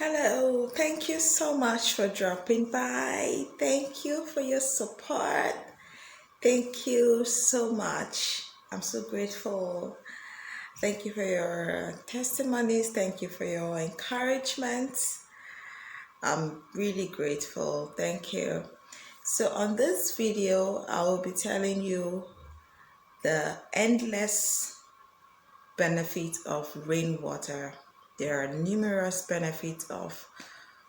Hello, thank you so much for dropping by. Thank you for your support. Thank you so much. I'm so grateful. Thank you for your testimonies. Thank you for your encouragement. I'm really grateful. Thank you. So, on this video, I will be telling you the endless benefits of rainwater. There are numerous benefits of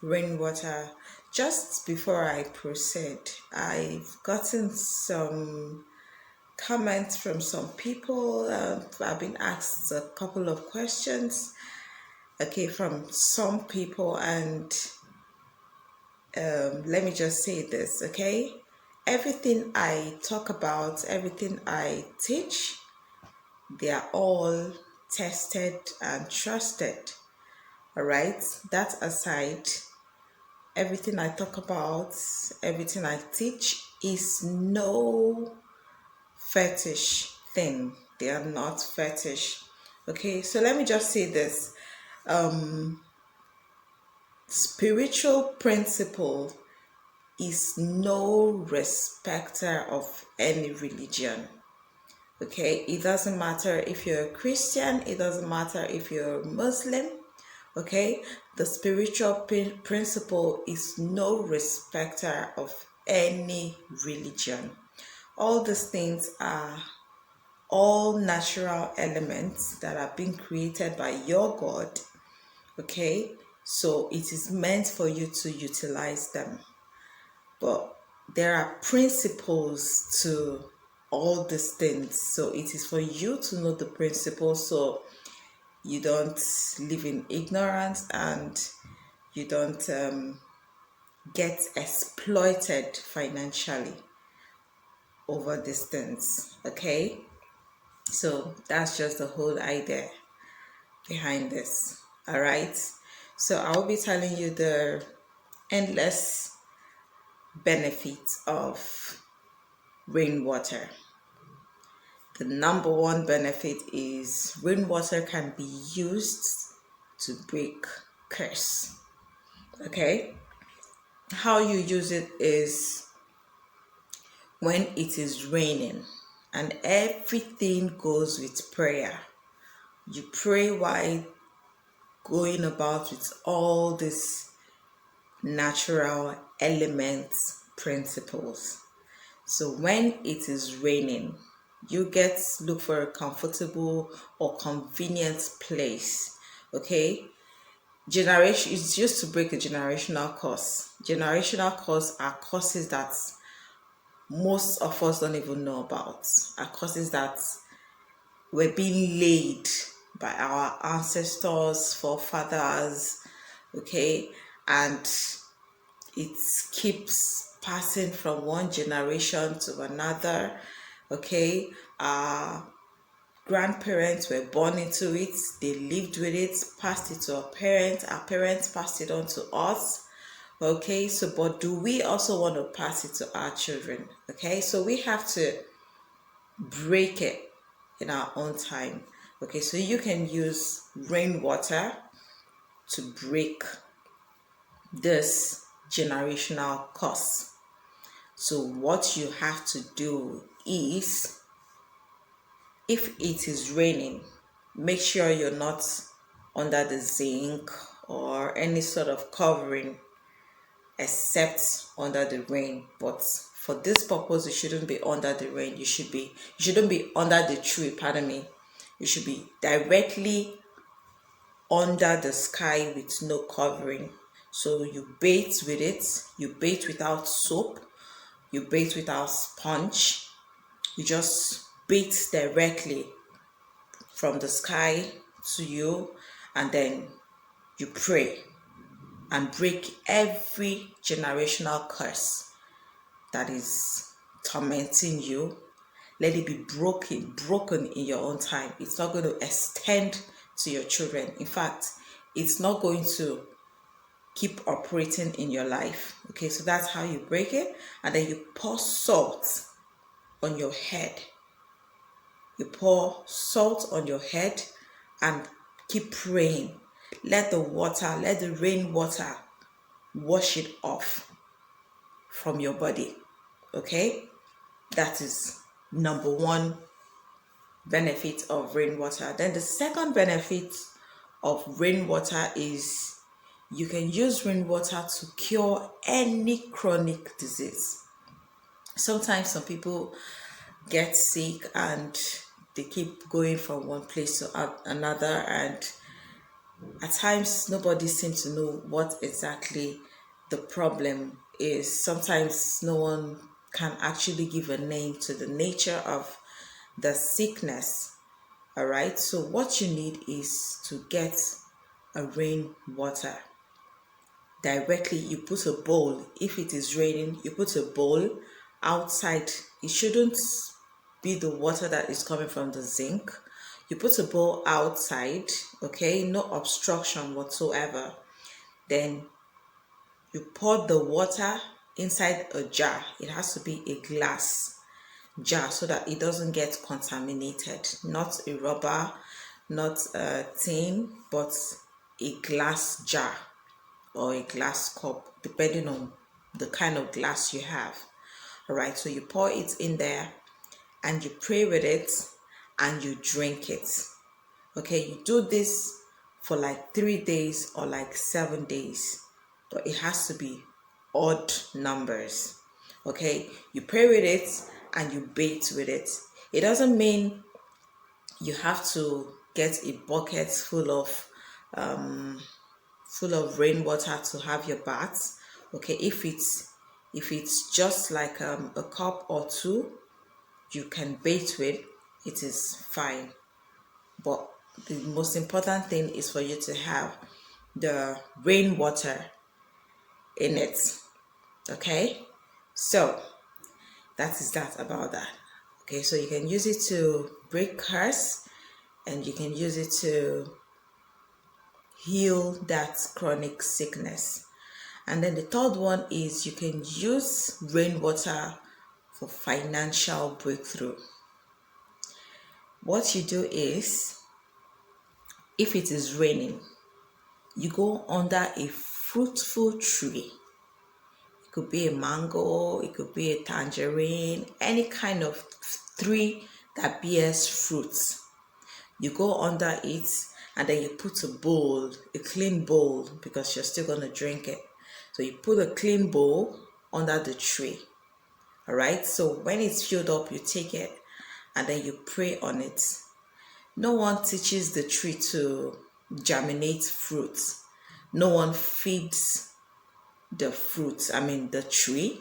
rainwater. Just before I proceed, I've gotten some comments from some people. I've been asked a couple of questions, from some people, and let me just say this, okay? Everything I talk about, everything I teach, they are all tested and trusted. All right, that aside, everything I talk about, everything I teach is no fetish thing. They are not fetish. Okay, so let me just say this. Spiritual principle is no respecter of any religion. Okay, it doesn't matter if you're a Christian, it doesn't matter if you're a Muslim. Okay, the spiritual principle is no respecter of any religion. All these things are all natural elements that are being created by your God. Okay, so it is meant for you to utilize them. But there are principles to all these things. So it is for you to know the principles so you don't live in ignorance and you don't get exploited financially over these things. Okay, so that's just the whole idea behind this. All right, so I will be telling you the endless benefits of rainwater. The number one benefit is rainwater can be used to break curse. Okay, how you use it is when it is raining, and everything goes with prayer. You pray while going about with all these natural elements principles. So when it is raining, you look for a comfortable or convenient place. Okay, generation is used to break a generational curse. Generational curse are curses that most of us don't even know about, are curses that were being laid by our ancestors, forefathers. Okay, and it keeps passing from one generation to another. Okay, our grandparents were born into it, they lived with it, passed it to our parents passed it on to us. Okay, so but do we also want to pass it to our children? Okay, so we have to break it in our own time. Okay, so you can use rainwater to break this generational curse. So what you have to do is, if it is raining, make sure you're not under the zinc or any sort of covering except under the rain. But for this purpose, you shouldn't be under the rain. You shouldn't be under the tree, pardon me. You should be directly under the sky with no covering. So you bathe with it, you bathe without soap, you bathe without sponge, you just bathe directly from the sky to you, and then you pray and break every generational curse that is tormenting you. Let it be broken in your own time. It's not going to extend to your children. In fact, it's not going to keep operating in your life. Okay, so that's how you break it. And then you pour salt on your head. You pour salt on your head and keep praying. let the rainwater wash it off from your body. Okay, that is number one benefit of rainwater. Then the second benefit of rainwater is you can use rainwater to cure any chronic disease. Sometimes some people get sick and they keep going from one place to another, and at times nobody seems to know what exactly the problem is. Sometimes no one can actually give a name to the nature of the sickness. All right, so what you need is to get a rainwater. Directly, you put a bowl. If it is raining, you put a bowl outside. It shouldn't be the water that is coming from the sink. You put a bowl outside, okay, no obstruction whatsoever. Then you pour the water inside a jar. It has to be a glass jar so that it doesn't get contaminated. Not a rubber, not a tin, but a glass jar or a glass cup, depending on the kind of glass you have. All right, so you pour it in there and you pray with it and you drink it. Okay, you do this for like 3 days or like 7 days, but it has to be odd numbers. Okay, you pray with it and you bathe with it. It doesn't mean you have to get a bucket full of rainwater to have your bath. Okay, if it's just like a cup or two you can bathe with, it is fine. But the most important thing is for you to have the rainwater in it. Okay, so that is that about that. Okay, so you can use it to break curse and you can use it to heal that chronic sickness. And then the third one is you can use rainwater for financial breakthrough. What you do is, if it is raining, you go under a fruitful tree. It could be a mango, it could be a tangerine, any kind of tree that bears fruits. You go under it and then you put a bowl, a clean bowl, because you're still going to drink it. So you put a clean bowl under the tree. All right, so when it's filled up, you take it and then you pray on it. No one teaches the tree to germinate fruits. No one feeds the tree.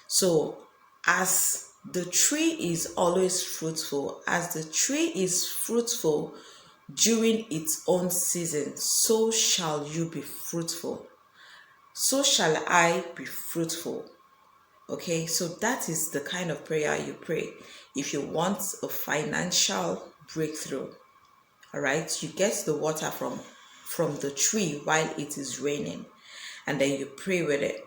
So as the tree is always fruitful, as the tree is fruitful during its own season, so shall you be fruitful. So shall I be fruitful. Okay, so that is the kind of prayer you pray if you want a financial breakthrough. All right, you get the water from the tree while it is raining, and then you pray with it.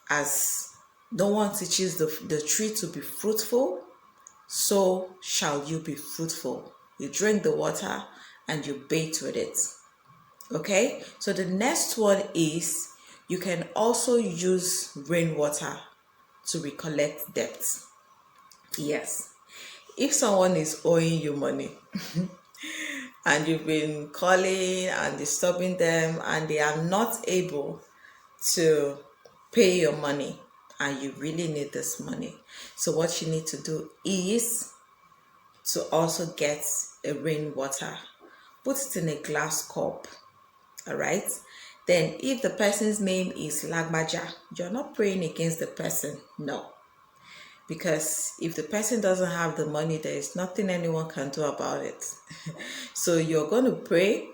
As no one teaches the tree to be fruitful, so shall you be fruitful. You drink the water and you bathe with it. Okay, so the next one is you can also use rainwater to recollect debts. Yes, if someone is owing you money and you've been calling and disturbing them and they are not able to pay your money and you really need this money, so what you need to do is to also get a rainwater, put it in a glass cup. All right, then if the person's name is Lagbaja, you're not praying against the person, no, because if the person doesn't have the money, there is nothing anyone can do about it. So you're going to pray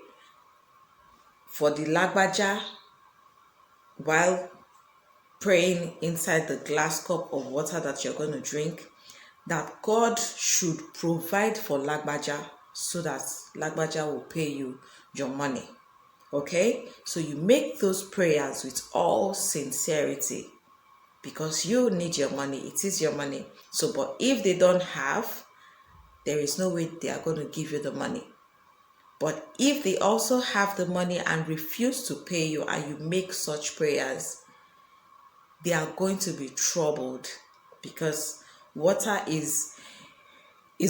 for the Lagbaja while praying inside the glass cup of water that you're going to drink, that God should provide for Lagbaja so that Lagbaja will pay you your money. Okay, so you make those prayers with all sincerity because you need your money. It is your money. So, but if they don't have, there is no way they are going to give you the money. But if they also have the money and refuse to pay you, and you make such prayers, they are going to be troubled, because water is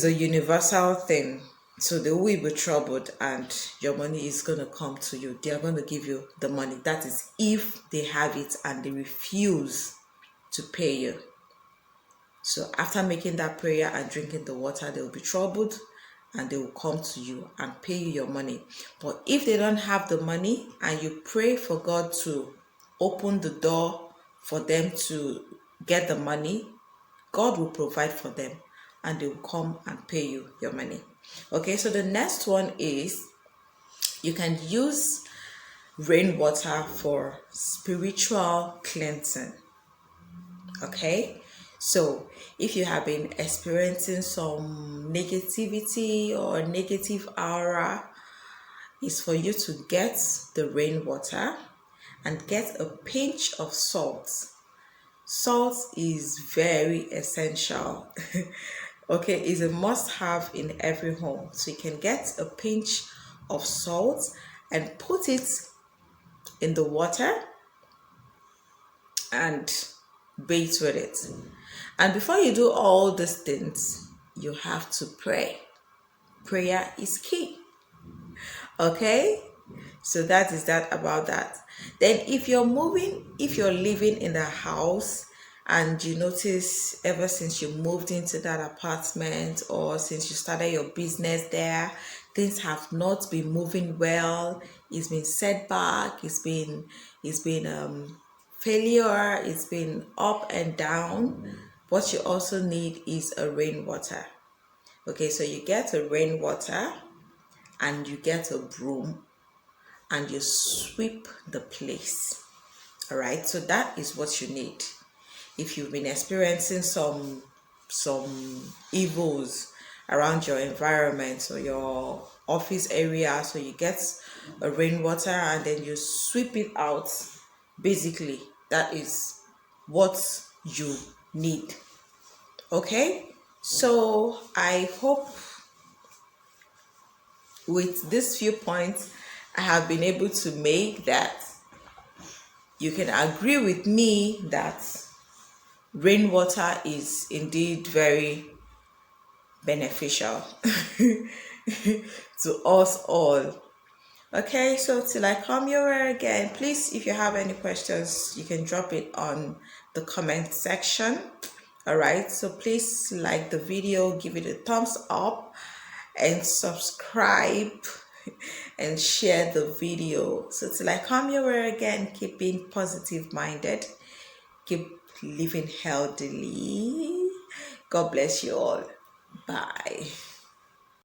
a universal thing. So they will be troubled, and your money is going to come to you. They are going to give you the money. That is if they have it and they refuse to pay you. So after making that prayer and drinking the water, they will be troubled, and they will come to you and pay you your money. But if they don't have the money and you pray for God to open the door for them to get the money, God will provide for them, and they will come and pay you your money. Okay, so the next one is you can use rainwater for spiritual cleansing. Okay, so if you have been experiencing some negativity or negative aura, it's for you to get the rainwater and get a pinch of salt. Salt is very essential. Okay, it's a must-have in every home. So you can get a pinch of salt and put it in the water and bathe with it. And before you do all these things, you have to pray. Prayer is key. Okay, so that is that about that. Then if you're living in the house, and you notice ever since you moved into that apartment, or since you started your business there, things have not been moving well. It's been setback, it's been failure, it's been up and down. What you also need is a rainwater. Okay, so you get a rainwater and you get a broom and you sweep the place. All right, so that is what you need. If you've been experiencing some evils around your environment or your office area, so you get a rainwater and then you sweep it out. Basically, that is what you need. Okay, so I hope with these few points I have been able to make that you can agree with me that rainwater is indeed very beneficial to us all. Okay, so till I come your way again, please, if you have any questions, you can drop it on the comment section. All right, so please like the video, give it a thumbs up, and subscribe and share the video. So till I come your way again, keep being positive minded, keep living healthily. God bless you all. Bye.